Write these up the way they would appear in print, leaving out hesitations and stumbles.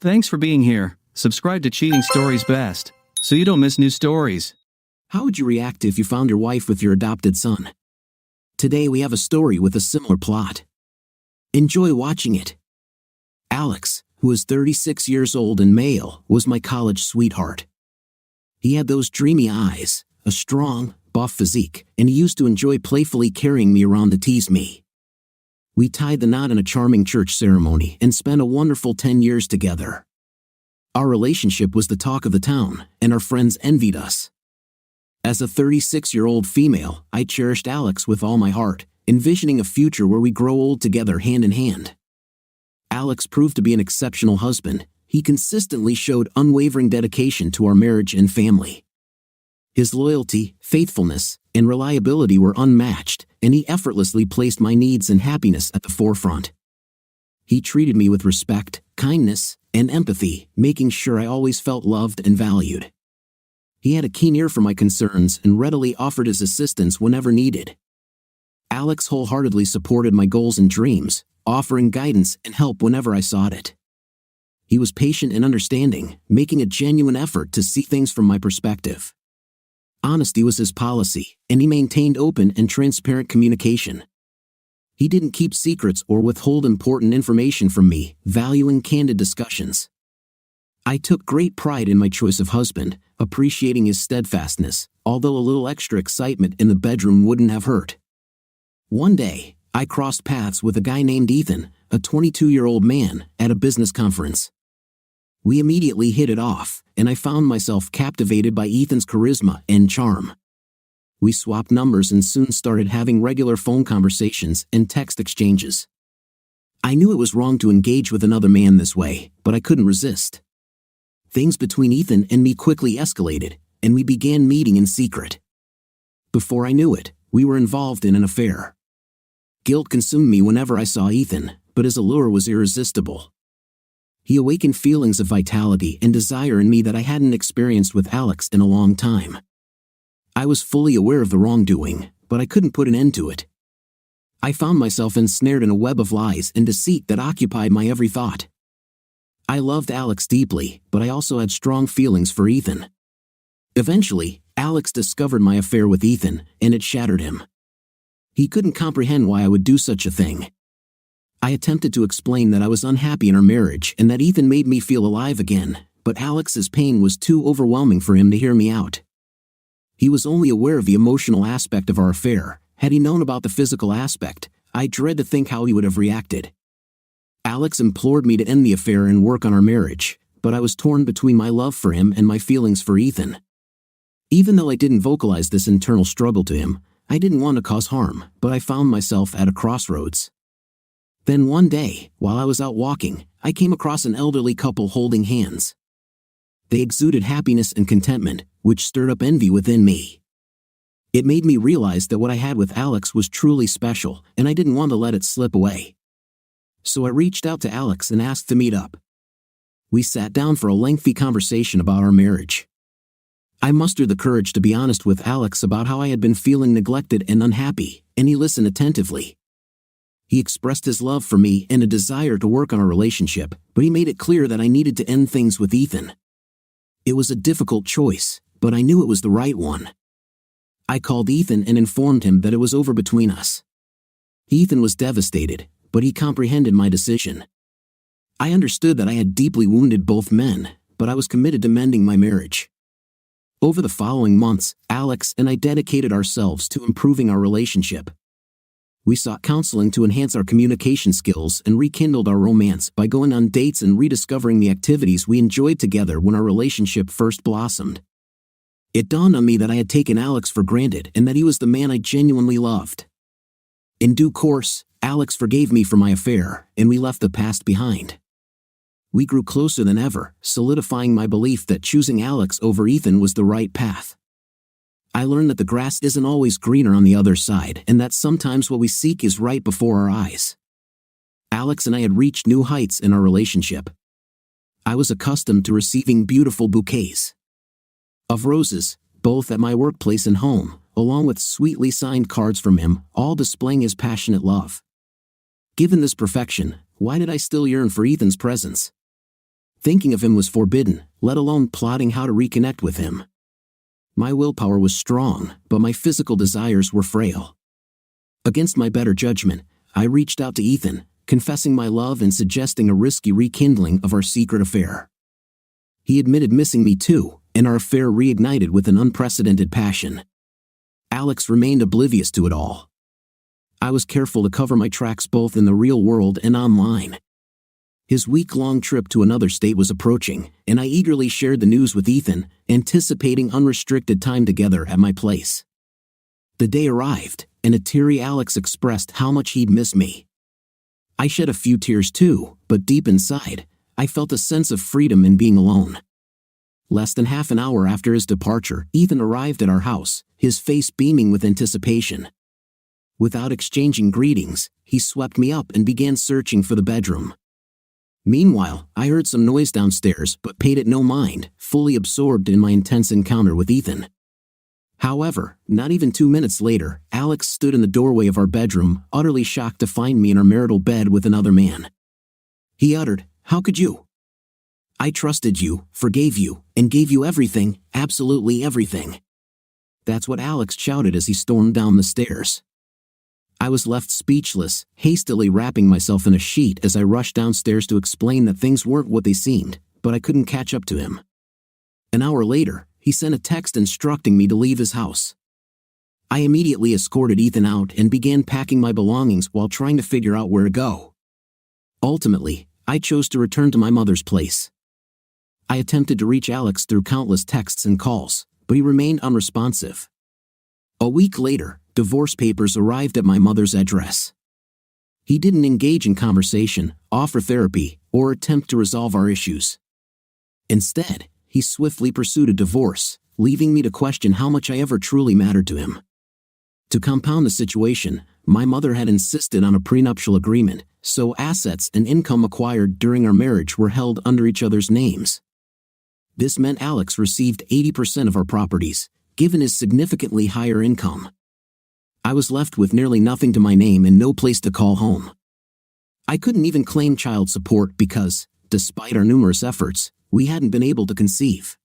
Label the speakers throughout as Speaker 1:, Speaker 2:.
Speaker 1: Thanks for being here. Subscribe to Cheating Stories Best, so you don't miss new stories.
Speaker 2: How would you react if you found your wife with your adopted son? Today we have a story with a similar plot. Enjoy watching it. Alex, who is 36 years old and male, was my college sweetheart. He had those dreamy eyes, a strong, buff physique, and he used to enjoy playfully carrying me around to tease me. We tied the knot in a charming church ceremony and spent a wonderful 10 years together. Our relationship was the talk of the town, and our friends envied us. As a 36-year-old female, I cherished Alex with all my heart, envisioning a future where we grow old together hand in hand. Alex proved to be an exceptional husband. He consistently showed unwavering dedication to our marriage and family. His loyalty, faithfulness, and reliability were unmatched, and he effortlessly placed my needs and happiness at the forefront. He treated me with respect, kindness, and empathy, making sure I always felt loved and valued. He had a keen ear for my concerns and readily offered his assistance whenever needed. Alex wholeheartedly supported my goals and dreams, offering guidance and help whenever I sought it. He was patient and understanding, making a genuine effort to see things from my perspective. Honesty was his policy, and he maintained open and transparent communication. He didn't keep secrets or withhold important information from me, valuing candid discussions. I took great pride in my choice of husband, appreciating his steadfastness, although a little extra excitement in the bedroom wouldn't have hurt. One day, I crossed paths with a guy named Ethan, a 22-year-old man, at a business conference. We immediately hit it off, and I found myself captivated by Ethan's charisma and charm. We swapped numbers and soon started having regular phone conversations and text exchanges. I knew it was wrong to engage with another man this way, but I couldn't resist. Things between Ethan and me quickly escalated, and we began meeting in secret. Before I knew it, we were involved in an affair. Guilt consumed me whenever I saw Ethan, but his allure was irresistible. He awakened feelings of vitality and desire in me that I hadn't experienced with Alex in a long time. I was fully aware of the wrongdoing, but I couldn't put an end to it. I found myself ensnared in a web of lies and deceit that occupied my every thought. I loved Alex deeply, but I also had strong feelings for Ethan. Eventually, Alex discovered my affair with Ethan, and it shattered him. He couldn't comprehend why I would do such a thing. I attempted to explain that I was unhappy in our marriage and that Ethan made me feel alive again, but Alex's pain was too overwhelming for him to hear me out. He was only aware of the emotional aspect of our affair. Had he known about the physical aspect, I dread to think how he would have reacted. Alex implored me to end the affair and work on our marriage, but I was torn between my love for him and my feelings for Ethan. Even though I didn't vocalize this internal struggle to him, I didn't want to cause harm, but I found myself at a crossroads. Then one day, while I was out walking, I came across an elderly couple holding hands. They exuded happiness and contentment, which stirred up envy within me. It made me realize that what I had with Alex was truly special, and I didn't want to let it slip away. So I reached out to Alex and asked to meet up. We sat down for a lengthy conversation about our marriage. I mustered the courage to be honest with Alex about how I had been feeling neglected and unhappy, and he listened attentively. He expressed his love for me and a desire to work on our relationship, but he made it clear that I needed to end things with Ethan. It was a difficult choice, but I knew it was the right one. I called Ethan and informed him that it was over between us. Ethan was devastated, but he comprehended my decision. I understood that I had deeply wounded both men, but I was committed to mending my marriage. Over the following months, Alex and I dedicated ourselves to improving our relationship. We sought counseling to enhance our communication skills and rekindled our romance by going on dates and rediscovering the activities we enjoyed together when our relationship first blossomed. It dawned on me that I had taken Alex for granted and that he was the man I genuinely loved. In due course, Alex forgave me for my affair, and we left the past behind. We grew closer than ever, solidifying my belief that choosing Alex over Ethan was the right path. I learned that the grass isn't always greener on the other side and that sometimes what we seek is right before our eyes. Alex and I had reached new heights in our relationship. I was accustomed to receiving beautiful bouquets of roses, both at my workplace and home, along with sweetly signed cards from him, all displaying his passionate love. Given this perfection, why did I still yearn for Ethan's presence? Thinking of him was forbidden, let alone plotting how to reconnect with him. My willpower was strong, but my physical desires were frail. Against my better judgment, I reached out to Ethan, confessing my love and suggesting a risky rekindling of our secret affair. He admitted missing me too, and our affair reignited with an unprecedented passion. Alex remained oblivious to it all. I was careful to cover my tracks both in the real world and online. His week-long trip to another state was approaching, and I eagerly shared the news with Ethan, anticipating unrestricted time together at my place. The day arrived, and a teary Alex expressed how much he'd miss me. I shed a few tears too, but deep inside, I felt a sense of freedom in being alone. Less than half an hour after his departure, Ethan arrived at our house, his face beaming with anticipation. Without exchanging greetings, he swept me up and began searching for the bedroom. Meanwhile, I heard some noise downstairs but paid it no mind, fully absorbed in my intense encounter with Ethan. However, not even 2 minutes later, Alex stood in the doorway of our bedroom, utterly shocked to find me in our marital bed with another man. He uttered, "How could you? I trusted you, forgave you, and gave you everything, absolutely everything." That's what Alex shouted as he stormed down the stairs. I was left speechless, hastily wrapping myself in a sheet as I rushed downstairs to explain that things weren't what they seemed, but I couldn't catch up to him. An hour later, he sent a text instructing me to leave his house. I immediately escorted Ethan out and began packing my belongings while trying to figure out where to go. Ultimately, I chose to return to my mother's place. I attempted to reach Alex through countless texts and calls, but he remained unresponsive. A week later, divorce papers arrived at my mother's address. He didn't engage in conversation, offer therapy, or attempt to resolve our issues. Instead, he swiftly pursued a divorce, leaving me to question how much I ever truly mattered to him. To compound the situation, my mother had insisted on a prenuptial agreement, so assets and income acquired during our marriage were held under each other's names. This meant Alex received 80% of our properties, given his significantly higher income. I was left with nearly nothing to my name and no place to call home. I couldn't even claim child support because, despite our numerous efforts, we hadn't been able to conceive.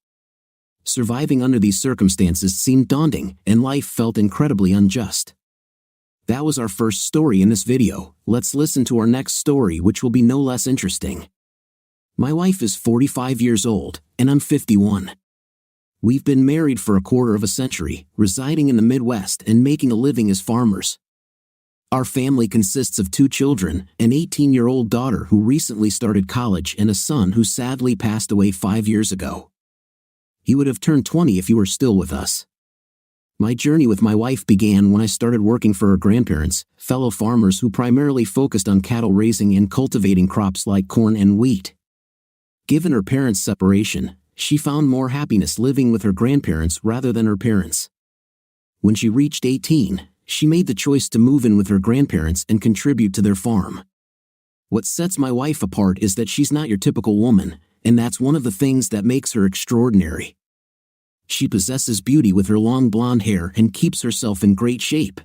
Speaker 2: Surviving under these circumstances seemed daunting, and life felt incredibly unjust. That was our first story in this video. Let's listen to our next story, which will be no less interesting. My wife is 45 years old, and I'm 51. We've been married for a quarter of a century, residing in the Midwest and making a living as farmers. Our family consists of 2 children, an 18-year-old daughter who recently started college and a son who sadly passed away 5 years ago. He would have turned 20 if he were still with us. My journey with my wife began when I started working for her grandparents, fellow farmers who primarily focused on cattle raising and cultivating crops like corn and wheat. Given her parents' separation, she found more happiness living with her grandparents rather than her parents. When she reached 18, she made the choice to move in with her grandparents and contribute to their farm. What sets my wife apart is that she's not your typical woman, and that's one of the things that makes her extraordinary. She possesses beauty with her long blonde hair and keeps herself in great shape.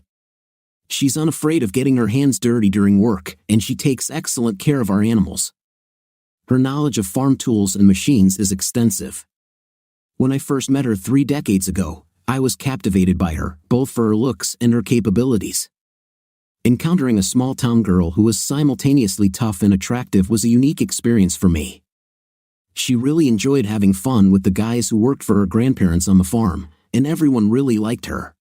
Speaker 2: She's unafraid of getting her hands dirty during work, and she takes excellent care of our animals. Her knowledge of farm tools and machines is extensive. When I first met her 3 decades ago, I was captivated by her, both for her looks and her capabilities. Encountering a small-town girl who was simultaneously tough and attractive was a unique experience for me. She really enjoyed having fun with the guys who worked for her grandparents on the farm, and everyone really liked her.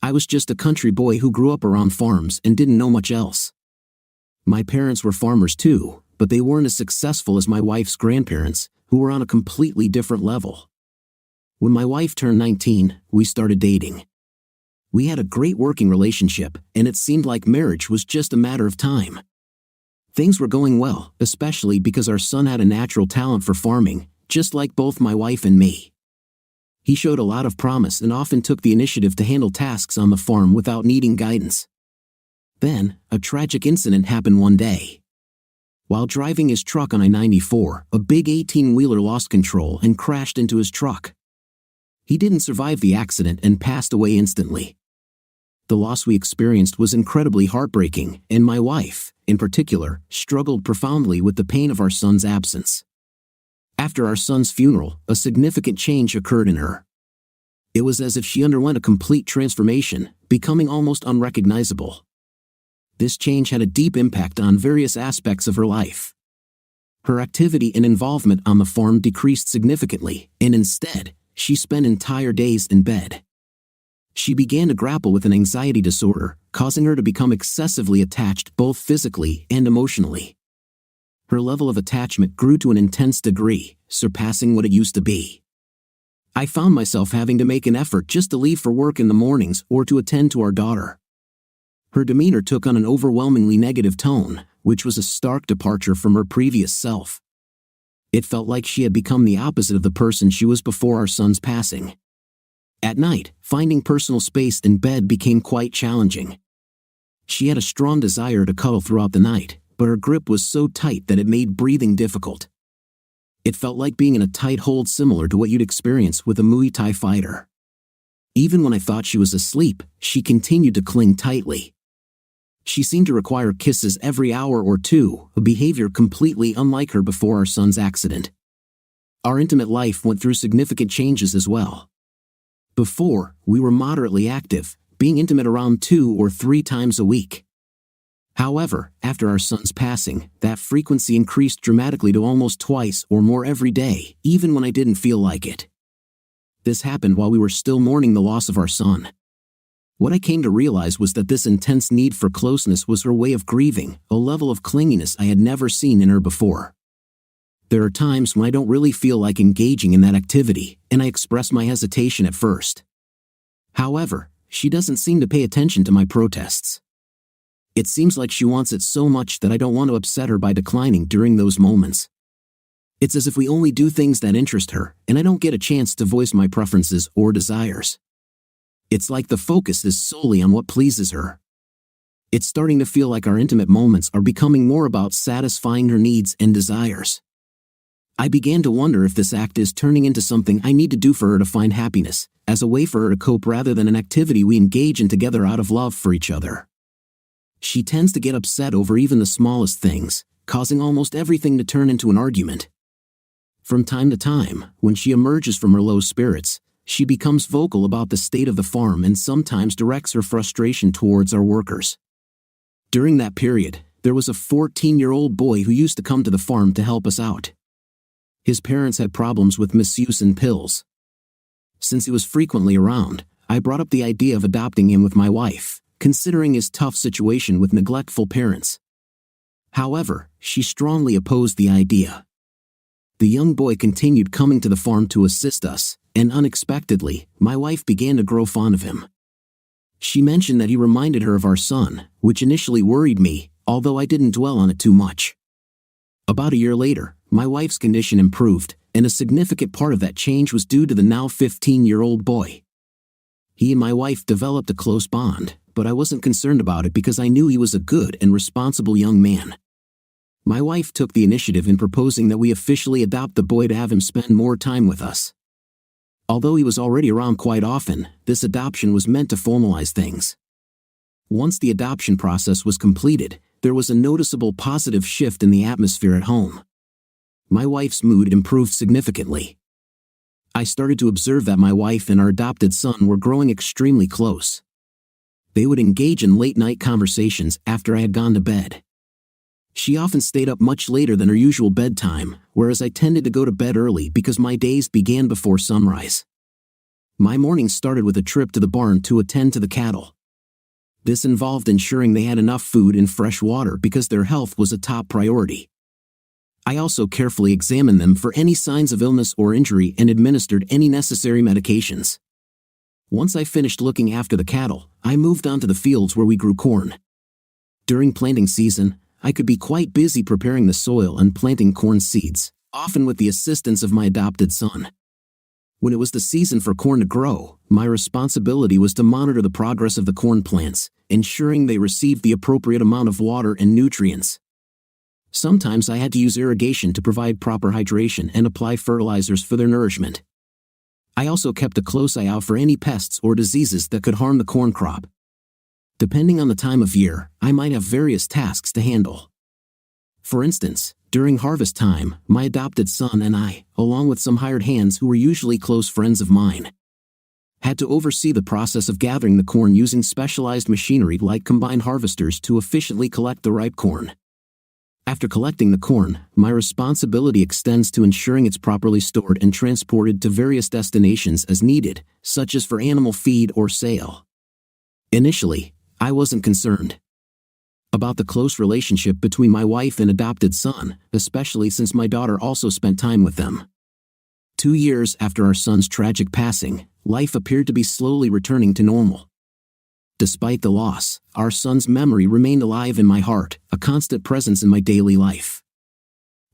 Speaker 2: I was just a country boy who grew up around farms and didn't know much else. My parents were farmers too, but they weren't as successful as my wife's grandparents, who were on a completely different level. When my wife turned 19, we started dating. We had a great working relationship, and it seemed like marriage was just a matter of time. Things were going well, especially because our son had a natural talent for farming, just like both my wife and me. He showed a lot of promise and often took the initiative to handle tasks on the farm without needing guidance. Then, a tragic incident happened one day. While driving his truck on I-94, a big 18-wheeler lost control and crashed into his truck. He didn't survive the accident and passed away instantly. The loss we experienced was incredibly heartbreaking, and my wife, in particular, struggled profoundly with the pain of our son's absence. After our son's funeral, a significant change occurred in her. It was as if she underwent a complete transformation, becoming almost unrecognizable. This change had a deep impact on various aspects of her life. Her activity and involvement on the farm decreased significantly, and instead, she spent entire days in bed. She began to grapple with an anxiety disorder, causing her to become excessively attached both physically and emotionally. Her level of attachment grew to an intense degree, surpassing what it used to be. I found myself having to make an effort just to leave for work in the mornings or to attend to our daughter. Her demeanor took on an overwhelmingly negative tone, which was a stark departure from her previous self. It felt like she had become the opposite of the person she was before our son's passing. At night, finding personal space in bed became quite challenging. She had a strong desire to cuddle throughout the night, but her grip was so tight that it made breathing difficult. It felt like being in a tight hold similar to what you'd experience with a Muay Thai fighter. Even when I thought she was asleep, she continued to cling tightly. She seemed to require kisses every hour or two, a behavior completely unlike her before our son's accident. Our intimate life went through significant changes as well. Before, we were moderately active, being intimate around 2 or 3 times a week. However, after our son's passing, that frequency increased dramatically to almost twice or more every day, even when I didn't feel like it. This happened while we were still mourning the loss of our son. What I came to realize was that this intense need for closeness was her way of grieving, a level of clinginess I had never seen in her before. There are times when I don't really feel like engaging in that activity, and I express my hesitation at first. However, she doesn't seem to pay attention to my protests. It seems like she wants it so much that I don't want to upset her by declining during those moments. It's as if we only do things that interest her, and I don't get a chance to voice my preferences or desires. It's like the focus is solely on what pleases her. It's starting to feel like our intimate moments are becoming more about satisfying her needs and desires. I began to wonder if this act is turning into something I need to do for her to find happiness, as a way for her to cope rather than an activity we engage in together out of love for each other. She tends to get upset over even the smallest things, causing almost everything to turn into an argument. From time to time, when she emerges from her low spirits, she becomes vocal about the state of the farm and sometimes directs her frustration towards our workers. During that period, there was a 14-year-old boy who used to come to the farm to help us out. His parents had problems with misuse and pills. Since he was frequently around, I brought up the idea of adopting him with my wife, considering his tough situation with neglectful parents. However, she strongly opposed the idea. The young boy continued coming to the farm to assist us, and unexpectedly, my wife began to grow fond of him. She mentioned that he reminded her of our son, which initially worried me, although I didn't dwell on it too much. About a year later, my wife's condition improved, and a significant part of that change was due to the now 15-year-old boy. He and my wife developed a close bond, but I wasn't concerned about it because I knew he was a good and responsible young man. My wife took the initiative in proposing that we officially adopt the boy to have him spend more time with us. Although he was already around quite often, this adoption was meant to formalize things. Once the adoption process was completed, there was a noticeable positive shift in the atmosphere at home. My wife's mood improved significantly. I started to observe that my wife and our adopted son were growing extremely close. They would engage in late-night conversations after I had gone to bed. She often stayed up much later than her usual bedtime, whereas I tended to go to bed early because my days began before sunrise. My mornings started with a trip to the barn to attend to the cattle. This involved ensuring they had enough food and fresh water because their health was a top priority. I also carefully examined them for any signs of illness or injury and administered any necessary medications. Once I finished looking after the cattle, I moved on to the fields where we grew corn. During planting season, I could be quite busy preparing the soil and planting corn seeds, often with the assistance of my adopted son. When it was the season for corn to grow, my responsibility was to monitor the progress of the corn plants, ensuring they received the appropriate amount of water and nutrients. Sometimes I had to use irrigation to provide proper hydration and apply fertilizers for their nourishment. I also kept a close eye out for any pests or diseases that could harm the corn crop. Depending on the time of year, I might have various tasks to handle. For instance, During harvest time, my adopted son and I, along with some hired hands who were usually close friends of mine, had to oversee the process of gathering the corn using specialized machinery like combine harvesters to efficiently collect the ripe corn. After collecting the corn, my responsibility extends to ensuring it's properly stored and transported to various destinations as needed, such as for animal feed or sale. Initially, I wasn't concerned about the close relationship between my wife and adopted son, especially since my daughter also spent time with them. 2 years after our son's tragic passing, life appeared to be slowly returning to normal. Despite the loss, our son's memory remained alive in my heart, a constant presence in my daily life.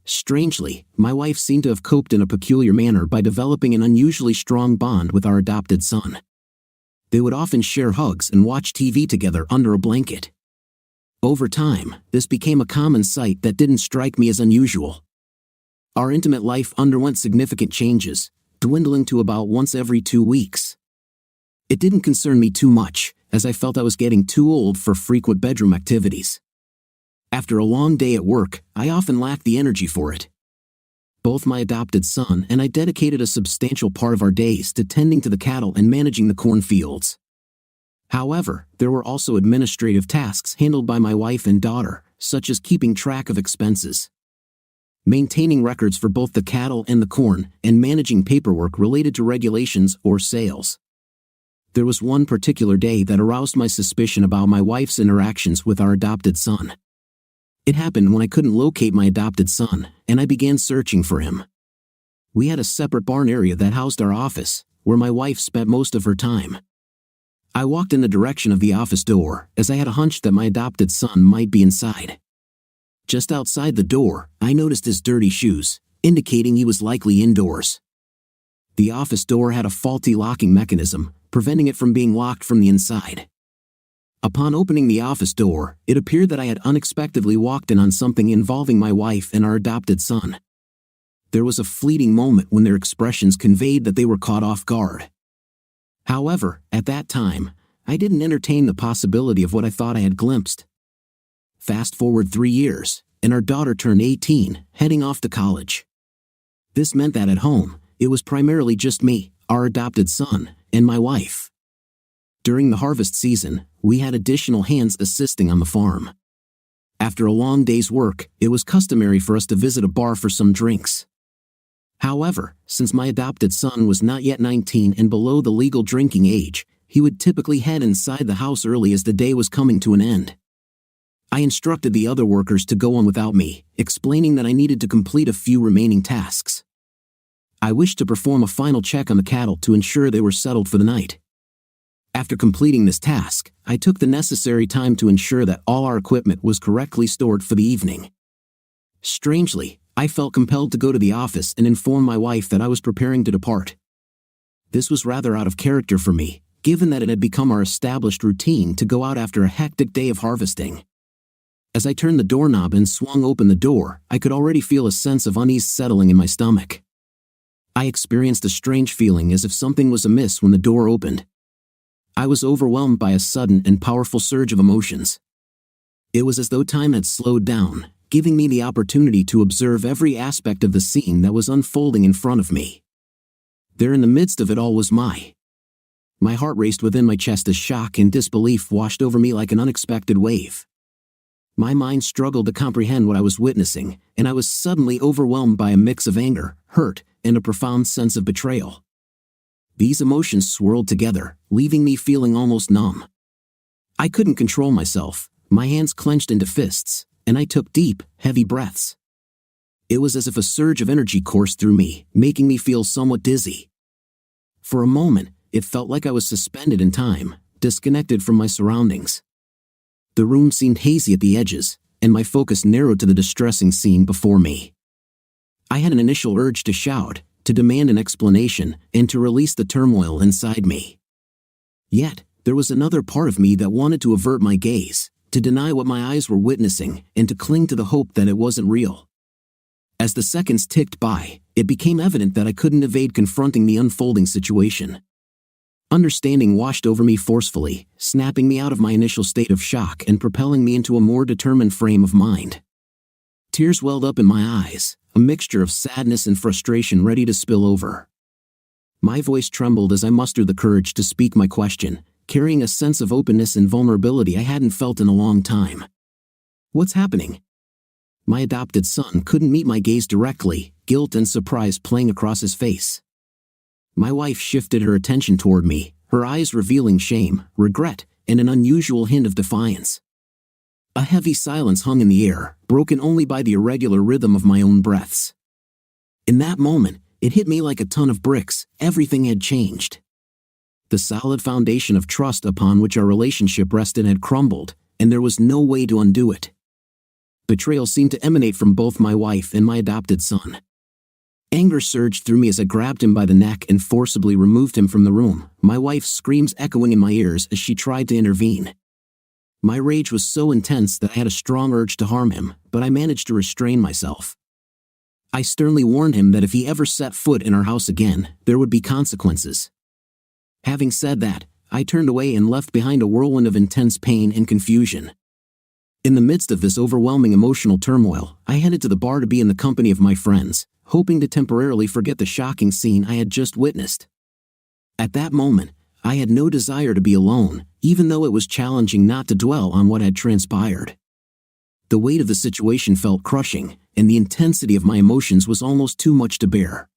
Speaker 2: Strangely, my wife seemed to have coped in a peculiar manner by developing an unusually strong bond with our adopted son. They would often share hugs and watch TV together under a blanket. Over time, this became a common sight that didn't strike me as unusual. Our intimate life underwent significant changes, dwindling to about once every 2 weeks. It didn't concern me too much, as I felt I was getting too old for frequent bedroom activities. After a long day at work, I often lacked the energy for it. Both my adopted son and I dedicated a substantial part of our days to tending to the cattle and managing the cornfields. However, there were also administrative tasks handled by my wife and daughter, such as keeping track of expenses, maintaining records for both the cattle and the corn, and managing paperwork related to regulations or sales. There was one particular day that aroused my suspicion about my wife's interactions with our adopted son. It happened when I couldn't locate my adopted son, and I began searching for him. We had a separate barn area that housed our office, where my wife spent most of her time. I walked in the direction of the office door, as I had a hunch that my adopted son might be inside. Just outside the door, I noticed his dirty shoes, indicating he was likely indoors. The office door had a faulty locking mechanism, preventing it from being locked from the inside. Upon opening the office door, it appeared that I had unexpectedly walked in on something involving my wife and our adopted son. There was a fleeting moment when their expressions conveyed that they were caught off guard. However, at that time, I didn't entertain the possibility of what I thought I had glimpsed. Fast forward 3 years, and our daughter turned 18, heading off to college. This meant that at home, it was primarily just me, our adopted son, and my wife. During the harvest season, we had additional hands assisting on the farm. After a long day's work, it was customary for us to visit a bar for some drinks. However, since my adopted son was not yet 19 and below the legal drinking age, he would typically head inside the house early as the day was coming to an end. I instructed the other workers to go on without me, explaining that I needed to complete a few remaining tasks. I wished to perform a final check on the cattle to ensure they were settled for the night. After completing this task, I took the necessary time to ensure that all our equipment was correctly stored for the evening. Strangely, I felt compelled to go to the office and inform my wife that I was preparing to depart. This was rather out of character for me, given that it had become our established routine to go out after a hectic day of harvesting. As I turned the doorknob and swung open the door, I could already feel a sense of unease settling in my stomach. I experienced a strange feeling as if something was amiss when the door opened. I was overwhelmed by a sudden and powerful surge of emotions. It was as though time had slowed down, giving me the opportunity to observe every aspect of the scene that was unfolding in front of me. There in the midst of it all was my heart raced within my chest as shock and disbelief washed over me like an unexpected wave. My mind struggled to comprehend what I was witnessing, and I was suddenly overwhelmed by a mix of anger, hurt, and a profound sense of betrayal. These emotions swirled together, leaving me feeling almost numb. I couldn't control myself, my hands clenched into fists, and I took deep, heavy breaths. It was as if a surge of energy coursed through me, making me feel somewhat dizzy. For a moment, it felt like I was suspended in time, disconnected from my surroundings. The room seemed hazy at the edges, and my focus narrowed to the distressing scene before me. I had an initial urge to shout, to demand an explanation, and to release the turmoil inside me. Yet, there was another part of me that wanted to avert my gaze, to deny what my eyes were witnessing, and to cling to the hope that it wasn't real. As the seconds ticked by, it became evident that I couldn't evade confronting the unfolding situation. Understanding washed over me forcefully, snapping me out of my initial state of shock and propelling me into a more determined frame of mind. Tears welled up in my eyes, a mixture of sadness and frustration ready to spill over. My voice trembled as I mustered the courage to speak my question, carrying a sense of openness and vulnerability I hadn't felt in a long time. "What's happening?" My adopted son couldn't meet my gaze directly, guilt and surprise playing across his face. My wife shifted her attention toward me, her eyes revealing shame, regret, and an unusual hint of defiance. A heavy silence hung in the air, broken only by the irregular rhythm of my own breaths. In that moment, it hit me like a ton of bricks. Everything had changed. The solid foundation of trust upon which our relationship rested had crumbled, and there was no way to undo it. Betrayal seemed to emanate from both my wife and my adopted son. Anger surged through me as I grabbed him by the neck and forcibly removed him from the room, my wife's screams echoing in my ears as she tried to intervene. My rage was so intense that I had a strong urge to harm him, but I managed to restrain myself. I sternly warned him that if he ever set foot in our house again, there would be consequences. Having said that, I turned away and left behind a whirlwind of intense pain and confusion. In the midst of this overwhelming emotional turmoil, I headed to the bar to be in the company of my friends, hoping to temporarily forget the shocking scene I had just witnessed. At that moment, I had no desire to be alone, even though it was challenging not to dwell on what had transpired. The weight of the situation felt crushing, and the intensity of my emotions was almost too much to bear.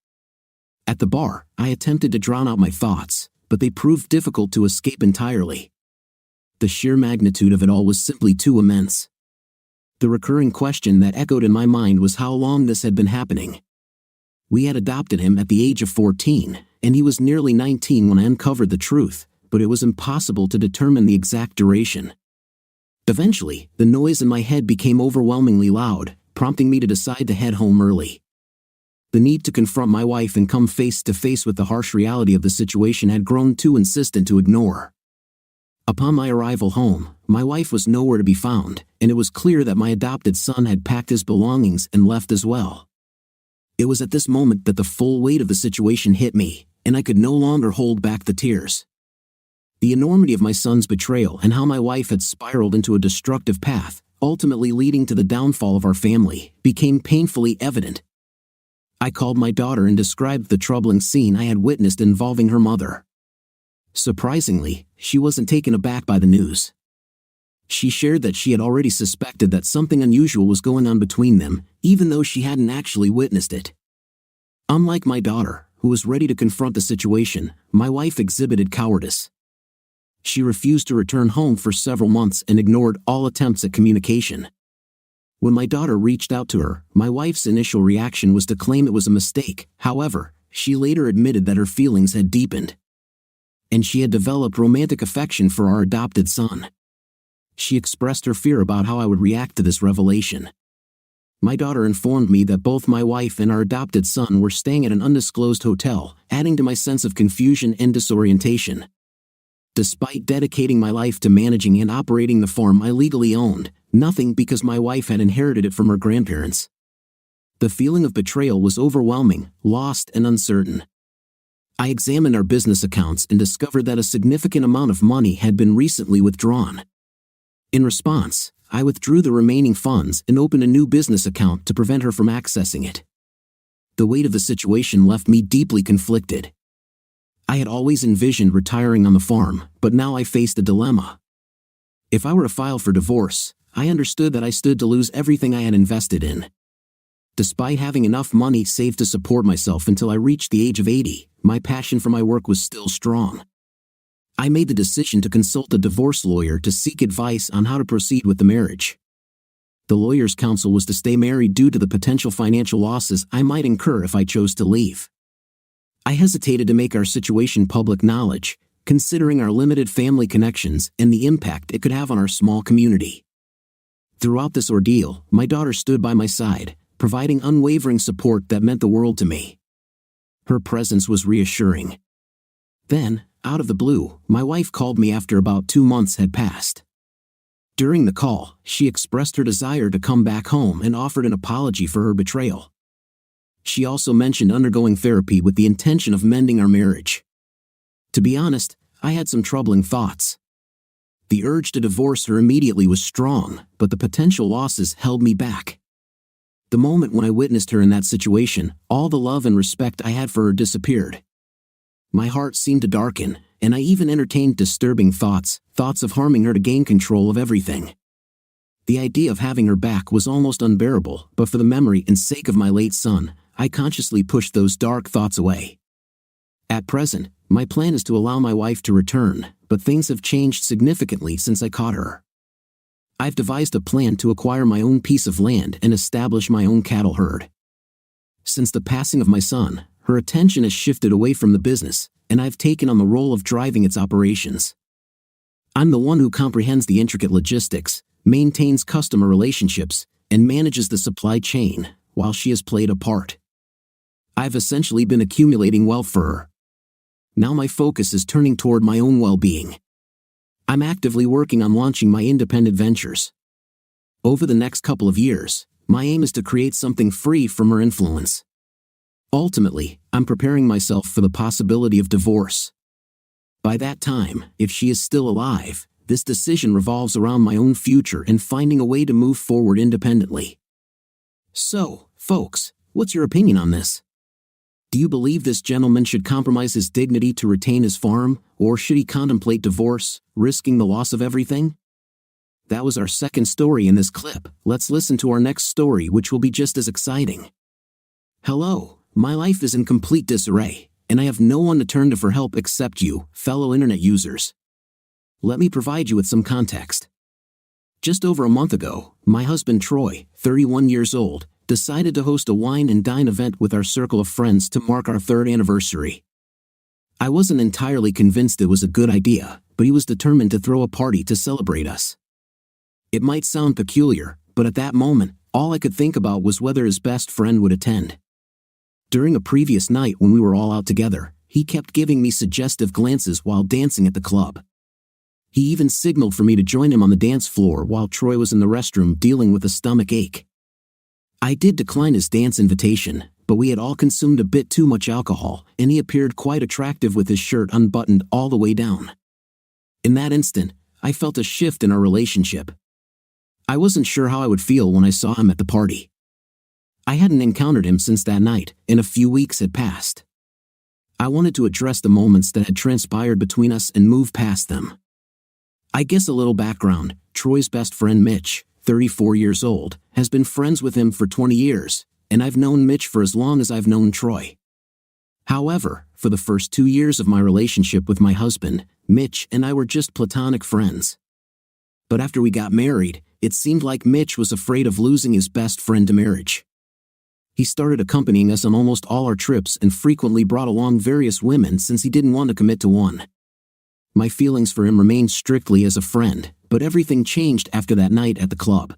Speaker 2: At the bar, I attempted to drown out my thoughts, but they proved difficult to escape entirely. The sheer magnitude of it all was simply too immense. The recurring question that echoed in my mind was how long this had been happening. We had adopted him at the age of 14, and he was nearly 19 when I uncovered the truth, but it was impossible to determine the exact duration. Eventually, the noise in my head became overwhelmingly loud, prompting me to decide to head home early. The need to confront my wife and come face to face with the harsh reality of the situation had grown too insistent to ignore. Upon my arrival home, my wife was nowhere to be found, and it was clear that my adopted son had packed his belongings and left as well. It was at this moment that the full weight of the situation hit me, and I could no longer hold back the tears. The enormity of my son's betrayal and how my wife had spiraled into a destructive path, ultimately leading to the downfall of our family, became painfully evident. I called my daughter and described the troubling scene I had witnessed involving her mother. Surprisingly, she wasn't taken aback by the news. She shared that she had already suspected that something unusual was going on between them, even though she hadn't actually witnessed it. Unlike my daughter, who was ready to confront the situation, my wife exhibited cowardice. She refused to return home for several months and ignored all attempts at communication. When my daughter reached out to her, my wife's initial reaction was to claim it was a mistake. However, she later admitted that her feelings had deepened, and she had developed romantic affection for our adopted son. She expressed her fear about how I would react to this revelation. My daughter informed me that both my wife and our adopted son were staying at an undisclosed hotel, adding to my sense of confusion and disorientation. Despite dedicating my life to managing and operating the farm I legally owned, nothing because my wife had inherited it from her grandparents. The feeling of betrayal was overwhelming, lost and uncertain. I examined our business accounts and discovered that a significant amount of money had been recently withdrawn. In response, I withdrew the remaining funds and opened a new business account to prevent her from accessing it. The weight of the situation left me deeply conflicted. I had always envisioned retiring on the farm, but now I faced a dilemma. If I were to file for divorce, I understood that I stood to lose everything I had invested in. Despite having enough money saved to support myself until I reached the age of 80, my passion for my work was still strong. I made the decision to consult a divorce lawyer to seek advice on how to proceed with the marriage. The lawyer's counsel was to stay married due to the potential financial losses I might incur if I chose to leave. I hesitated to make our situation public knowledge, considering our limited family connections and the impact it could have on our small community. Throughout this ordeal, my daughter stood by my side, providing unwavering support that meant the world to me. Her presence was reassuring. Then, out of the blue, my wife called me after about 2 months had passed. During the call, she expressed her desire to come back home and offered an apology for her betrayal. She also mentioned undergoing therapy with the intention of mending our marriage. To be honest, I had some troubling thoughts. The urge to divorce her immediately was strong, but the potential losses held me back. The moment when I witnessed her in that situation, all the love and respect I had for her disappeared. My heart seemed to darken, and I even entertained disturbing thoughts of harming her to gain control of everything. The idea of having her back was almost unbearable, but for the memory and sake of my late son, I consciously pushed those dark thoughts away. At present, my plan is to allow my wife to return, but things have changed significantly since I caught her. I've devised a plan to acquire my own piece of land and establish my own cattle herd. Since the passing of my son, her attention has shifted away from the business, and I've taken on the role of driving its operations. I'm the one who comprehends the intricate logistics, maintains customer relationships, and manages the supply chain, while she has played a part. I've essentially been accumulating wealth for her. Now my focus is turning toward my own well-being. I'm actively working on launching my independent ventures. Over the next couple of years, my aim is to create something free from her influence. Ultimately, I'm preparing myself for the possibility of divorce. By that time, if she is still alive, this decision revolves around my own future and finding a way to move forward independently. So, folks, what's your opinion on this? Do you believe this gentleman should compromise his dignity to retain his farm, or should he contemplate divorce, risking the loss of everything? That was our second story in this clip. Let's listen to our next story, which will be just as exciting. Hello, my life is in complete disarray, and I have no one to turn to for help except you, fellow internet users. Let me provide you with some context. Just over a month ago, my husband Troy, 31 years old, decided to host a wine and dine event with our circle of friends to mark our 3rd anniversary. I wasn't entirely convinced it was a good idea, but he was determined to throw a party to celebrate us. It might sound peculiar, but at that moment, all I could think about was whether his best friend would attend. During a previous night when we were all out together, he kept giving me suggestive glances while dancing at the club. He even signaled for me to join him on the dance floor while Troy was in the restroom dealing with a stomach ache. I did decline his dance invitation, but we had all consumed a bit too much alcohol, and he appeared quite attractive with his shirt unbuttoned all the way down. In that instant, I felt a shift in our relationship. I wasn't sure how I would feel when I saw him at the party. I hadn't encountered him since that night, and a few weeks had passed. I wanted to address the moments that had transpired between us and move past them. I guess a little background: Troy's best friend Mitch, 34 years old, has been friends with him for 20 years, and I've known Mitch for as long as I've known Troy. However, for the first 2 years of my relationship with my husband, Mitch and I were just platonic friends. But after we got married, it seemed like Mitch was afraid of losing his best friend to marriage. He started accompanying us on almost all our trips and frequently brought along various women since he didn't want to commit to one. My feelings for him remained strictly as a friend, but everything changed after that night at the club.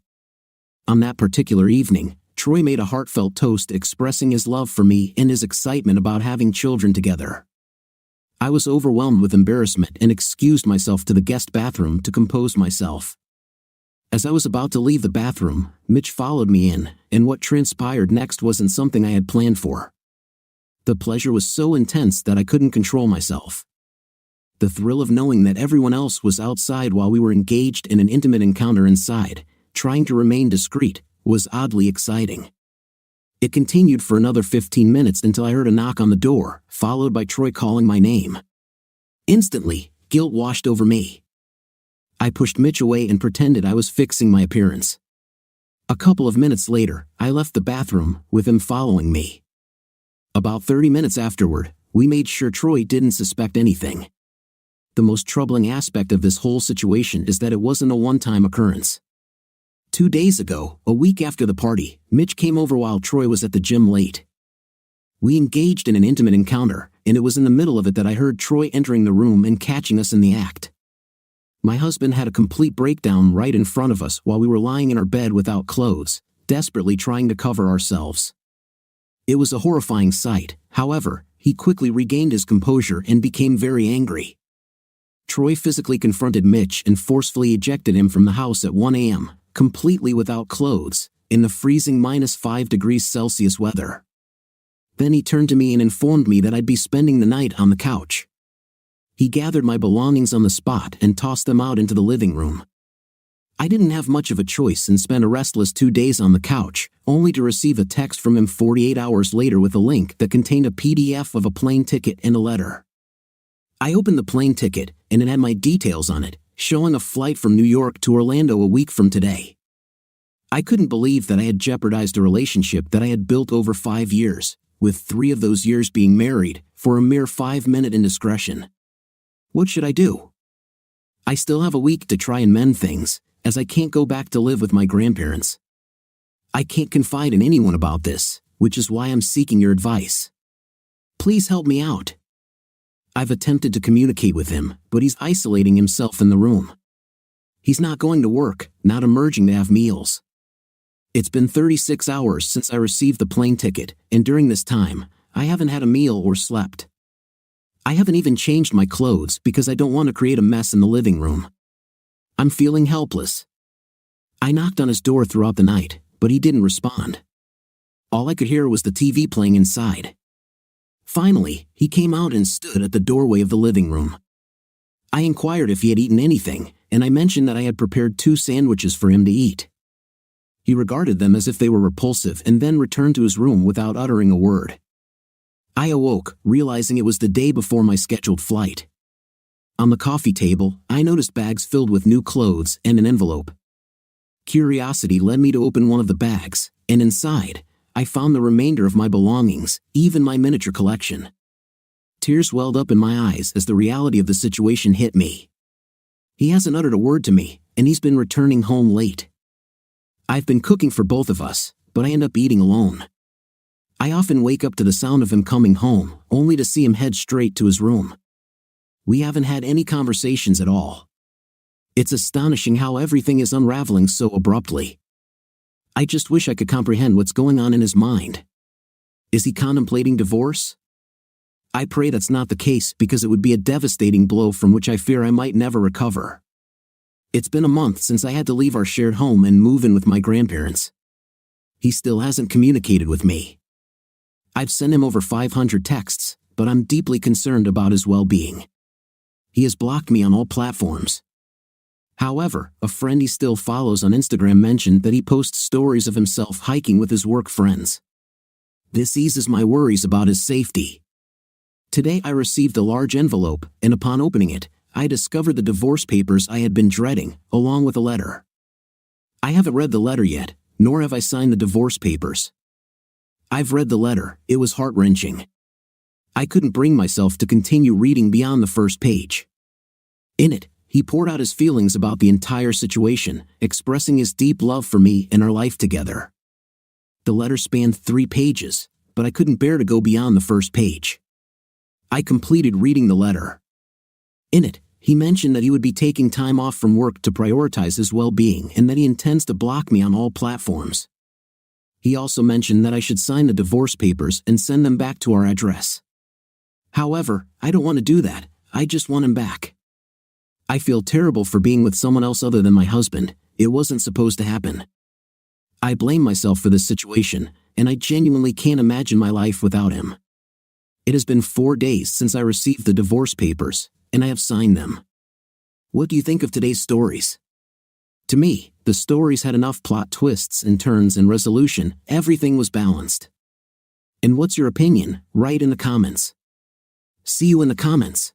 Speaker 2: On that particular evening, Troy made a heartfelt toast expressing his love for me and his excitement about having children together. I was overwhelmed with embarrassment and excused myself to the guest bathroom to compose myself. As I was about to leave the bathroom, Mitch followed me in, and what transpired next wasn't something I had planned for. The pleasure was so intense that I couldn't control myself. The thrill of knowing that everyone else was outside while we were engaged in an intimate encounter inside, trying to remain discreet, was oddly exciting. It continued for another 15 minutes until I heard a knock on the door, followed by Troy calling my name. Instantly, guilt washed over me. I pushed Mitch away and pretended I was fixing my appearance. A couple of minutes later, I left the bathroom, with him following me. About 30 minutes afterward, we made sure Troy didn't suspect anything. The most troubling aspect of this whole situation is that it wasn't a one-time occurrence. 2 days ago, a week after the party, Mitch came over while Troy was at the gym late. We engaged in an intimate encounter, and it was in the middle of it that I heard Troy entering the room and catching us in the act. My husband had a complete breakdown right in front of us while we were lying in our bed without clothes, desperately trying to cover ourselves. It was a horrifying sight. However, he quickly regained his composure and became very angry. Troy physically confronted Mitch and forcefully ejected him from the house at 1 a.m., completely without clothes, in the freezing -5°C weather. Then he turned to me and informed me that I'd be spending the night on the couch. He gathered my belongings on the spot and tossed them out into the living room. I didn't have much of a choice and spent a restless 2 days on the couch, only to receive a text from him 48 hours later with a link that contained a PDF of a plane ticket and a letter. I opened the plane ticket, and it had my details on it, showing a flight from New York to Orlando a week from today. I couldn't believe that I had jeopardized a relationship that I had built over 5 years, with 3 of those years being married, for a mere 5-minute indiscretion. What should I do? I still have a week to try and mend things, as I can't go back to live with my grandparents. I can't confide in anyone about this, which is why I'm seeking your advice. Please help me out. I've attempted to communicate with him, but he's isolating himself in the room. He's not going to work, not emerging to have meals. It's been 36 hours since I received the plane ticket, and during this time, I haven't had a meal or slept. I haven't even changed my clothes because I don't want to create a mess in the living room. I'm feeling helpless. I knocked on his door throughout the night, but he didn't respond. All I could hear was the TV playing inside. Finally, he came out and stood at the doorway of the living room. I inquired if he had eaten anything, and I mentioned that I had prepared 2 sandwiches for him to eat. He regarded them as if they were repulsive and then returned to his room without uttering a word. I awoke, realizing it was the day before my scheduled flight. On the coffee table, I noticed bags filled with new clothes and an envelope. Curiosity led me to open one of the bags, and inside, I found the remainder of my belongings, even my miniature collection. Tears welled up in my eyes as the reality of the situation hit me. He hasn't uttered a word to me, and he's been returning home late. I've been cooking for both of us, but I end up eating alone. I often wake up to the sound of him coming home, only to see him head straight to his room. We haven't had any conversations at all. It's astonishing how everything is unraveling so abruptly. I just wish I could comprehend what's going on in his mind. Is he contemplating divorce? I pray that's not the case because it would be a devastating blow from which I fear I might never recover. It's been a month since I had to leave our shared home and move in with my grandparents. He still hasn't communicated with me. I've sent him over 500 texts, but I'm deeply concerned about his well-being. He has blocked me on all platforms. However, a friend he still follows on Instagram mentioned that he posts stories of himself hiking with his work friends. This eases my worries about his safety. Today I received a large envelope, and upon opening it, I discovered the divorce papers I had been dreading, along with a letter. I haven't read the letter yet, nor have I signed the divorce papers. I've read the letter, it was heart-wrenching. I couldn't bring myself to continue reading beyond the first page. In it, he poured out his feelings about the entire situation, expressing his deep love for me and our life together. The letter spanned 3 pages, but I couldn't bear to go beyond the first page. I completed reading the letter. In it, he mentioned that he would be taking time off from work to prioritize his well-being and that he intends to block me on all platforms. He also mentioned that I should sign the divorce papers and send them back to our address. However, I don't want to do that, I just want him back. I feel terrible for being with someone else other than my husband. It wasn't supposed to happen. I blame myself for this situation, and I genuinely can't imagine my life without him. It has been 4 days since I received the divorce papers, and I have signed them. What do you think of today's stories? To me, the stories had enough plot twists and turns and resolution, everything was balanced. And what's your opinion? Write in the comments. See you in the comments.